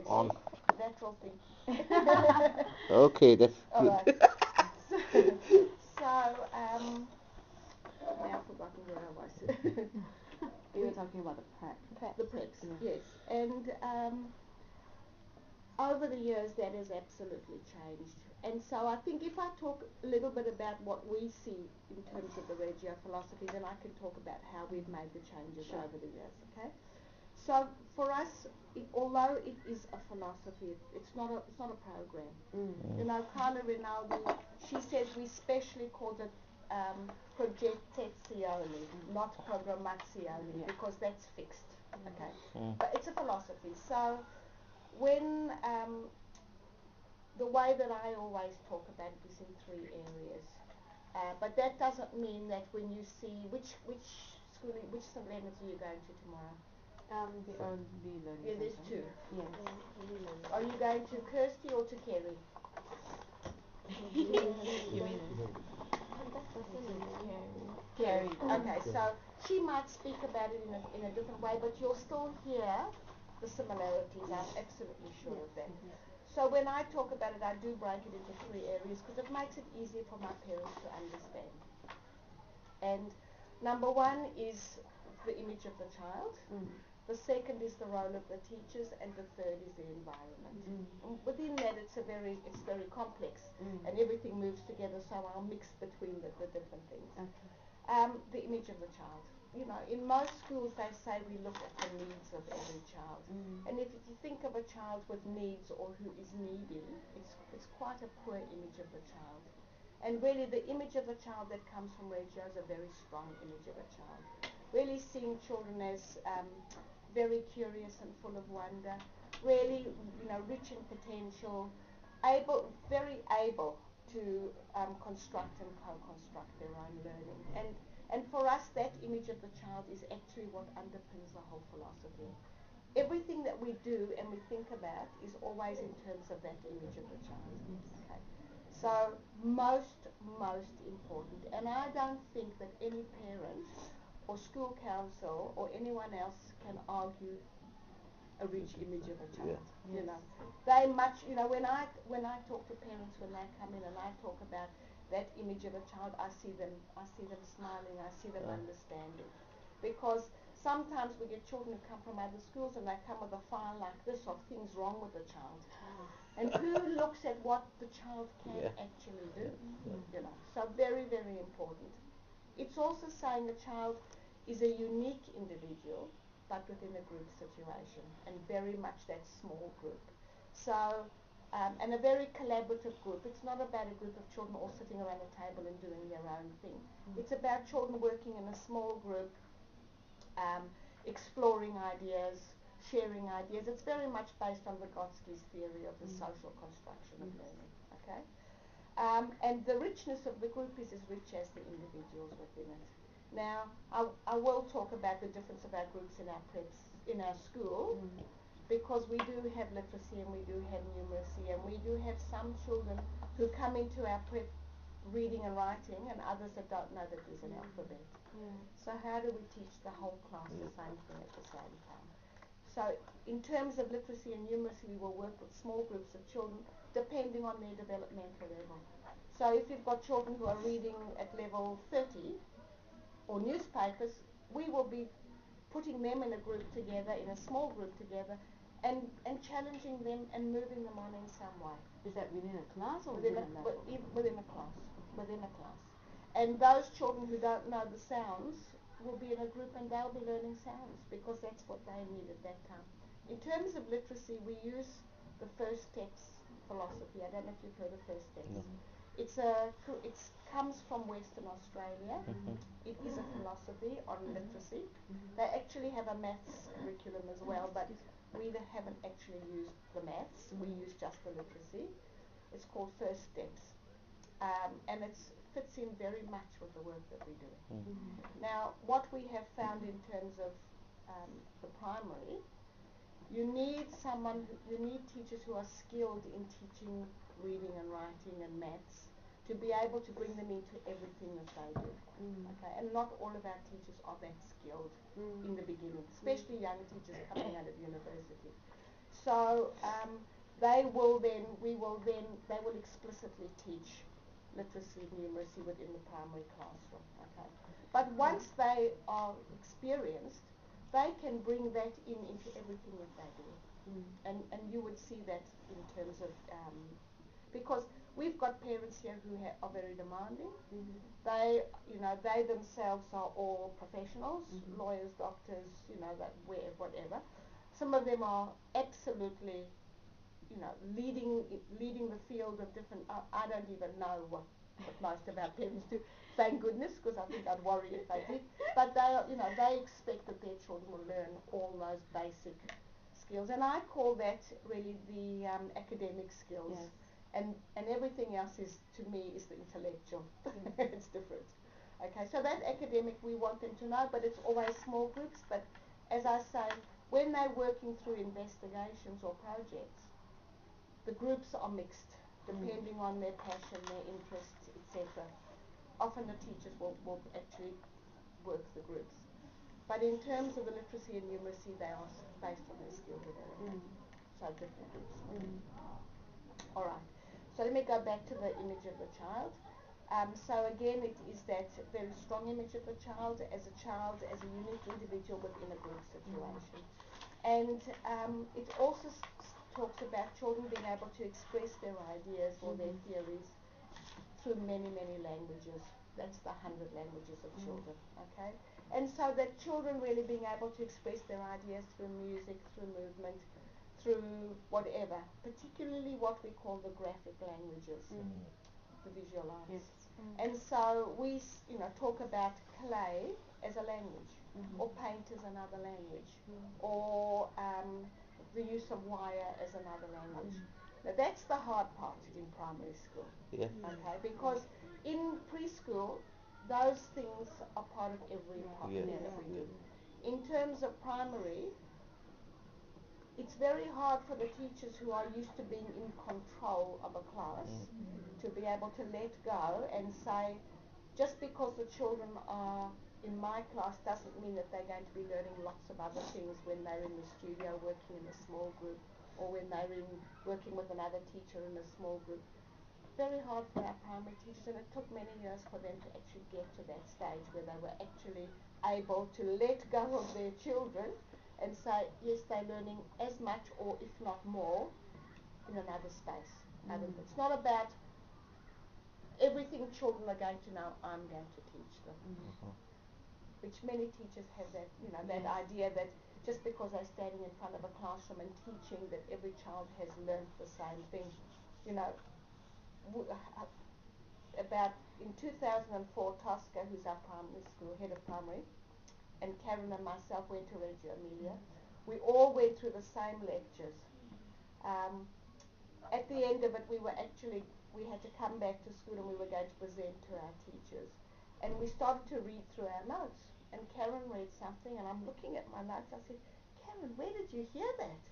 on. Natural thing. Okay, that's All good. right. So, now I've forgotten where I was. We were talking about the prep. The preps, Yeah. yes. And over the years, that has absolutely changed. And so I think if I talk a little bit about what we see in terms of the Reggio philosophy, then I can talk about how we've made the changes over the years, okay? So for us, although it is a philosophy, it's not a program. You know, Carla Rinaldi, she says we specially called it progettazione, not programmazione, because that's fixed, okay? But it's a philosophy. So when the way that I always talk about it is in three areas, but that doesn't mean that when you see which schooling, which St. Leonard's are you going to tomorrow? The early learning. Yeah, there's two. Yes. Are you going to Kirsty or to Kerry? You mean Kerry. Okay, so she might speak about it in a different way, but you'll still hear the similarities. I'm absolutely sure of that. So when I talk about it, I do break it into three areas because it makes it easier for my parents to understand. And number one is the image of the child. The second is the role of the teachers, and the third is the environment. Within that, it's very complex, and everything moves together. So I'll mix between the different things. The image of the child. You know, in most schools they say we look at the needs of every child, and if you think of a child with needs or who is needy, it's quite a poor image of the child. And really, the image of the child that comes from Reggio is a very strong image of a child. Really seeing children as very curious and full of wonder, really, you know, rich in potential, very able to construct and co-construct their own learning. And for us, that image of the child is actually what underpins the whole philosophy. Everything that we do and we think about is always in terms of that image of the child. Okay. So most important, and I don't think that any parent or school council or anyone else can argue a rich image of a child. You know, they much. You know, when I talk to parents when they come in and I talk about that image of a child, I see them smiling, I see them understanding, because sometimes we get children who come from other schools and they come with a file like this of things wrong with the child. And who looks at what the child can actually do? You know, so very important. It's also saying a child is a unique individual, but within a group situation, and very much that small group. So, and a very collaborative group. It's not about a group of children all sitting around a table and doing their own thing. It's about children working in a small group, exploring ideas, sharing ideas. It's very much based on Vygotsky's theory of the social construction of learning. Okay. And the richness of the group is as rich as the individuals within it. Now, I will talk about the difference of our groups in our preps, in our school, because we do have literacy and we do have numeracy, and we do have some children who come into our prep reading and writing, and others that don't know that there's an alphabet. So how do we teach the whole class the same thing at the same time? So in terms of literacy and numeracy, we will work with small groups of children depending on their developmental level. So if you've got children who are reading at level 30 or newspapers, we will be putting them in a group together, in a small group together, and challenging them and moving them on in some way. Is that within a class or within a class? Within a class. And those children who don't know the sounds will be in a group and they'll be learning sounds because that's what they need at that time. In terms of literacy, we use the first steps philosophy. I don't know if you've heard of first steps. No. It comes from Western Australia. It is a philosophy on literacy. They actually have a maths curriculum as well, but we haven't actually used the maths. We use just the literacy. It's called First Steps, and it fits in very much with the work that we do. Now, what we have found in terms of the primary, you need teachers who are skilled in teaching reading and writing and maths to be able to bring them into everything that they do. Okay, and not all of our teachers are that skilled in the beginning, especially young teachers coming out of university. So they will explicitly teach literacy and numeracy within the primary classroom. Okay, but once they are experienced, they can bring that into everything that they do. And you would see that in terms of because we've got parents here who are very demanding. They themselves are all professionals, lawyers, doctors, whatever. Some of them are absolutely, leading the field of different. I don't even know what most of our parents do. Thank goodness, because I think I'd worry if they did. But they expect that their children will learn all those basic skills, and I call that really the academic skills. Yes. And everything else is, to me, is the intellectual. It's different. Okay, so that academic we want them to know, but it's always small groups. But as I say, when they're working through investigations or projects, the groups are mixed, depending on their passion, their interests, etc. Often the teachers will actually work the groups. But in terms of the literacy and numeracy, they are based on their skill development. So different groups. All right. So let me go back to the image of the child. So again, it is that very strong image of the child as a unique individual within a group situation. And it also talks about children being able to express their ideas or their theories through many, many languages. That's the 100 languages of children, okay? And so that children really being able to express their ideas through music, through movement, through whatever, particularly what we call the graphic languages, the visual arts. Yes. And so we, talk about clay as a language, or paint as another language, or the use of wire as another language. Now that's the hard part in primary school. Yeah. Okay, because in preschool, those things are part of every part Yeah. thing that we do. In terms of primary, it's very hard for the teachers who are used to being in control of a class to be able to let go and say, just because the children are in my class doesn't mean that they're going to be learning lots of other things when they're in the studio working in a small group, or when they're working with another teacher in a small group. Very hard for our primary teachers, and it took many years for them to actually get to that stage where they were actually able to let go of their children and say, yes, they're learning as much or if not more in another space. It's not about everything children are going to know, I'm going to teach them. Which many teachers have that, that idea that just because they're standing in front of a classroom and teaching that every child has learned the same thing. About in 2004, Tosca, who's our primary school head of primary, and Karen and myself went to Reggio Emilia. We all went through the same lectures. At the end of it, we had to come back to school and we were going to present to our teachers. And we started to read through our notes. And Karen read something, and I'm looking at my notes. I said, Karen, where did you hear that?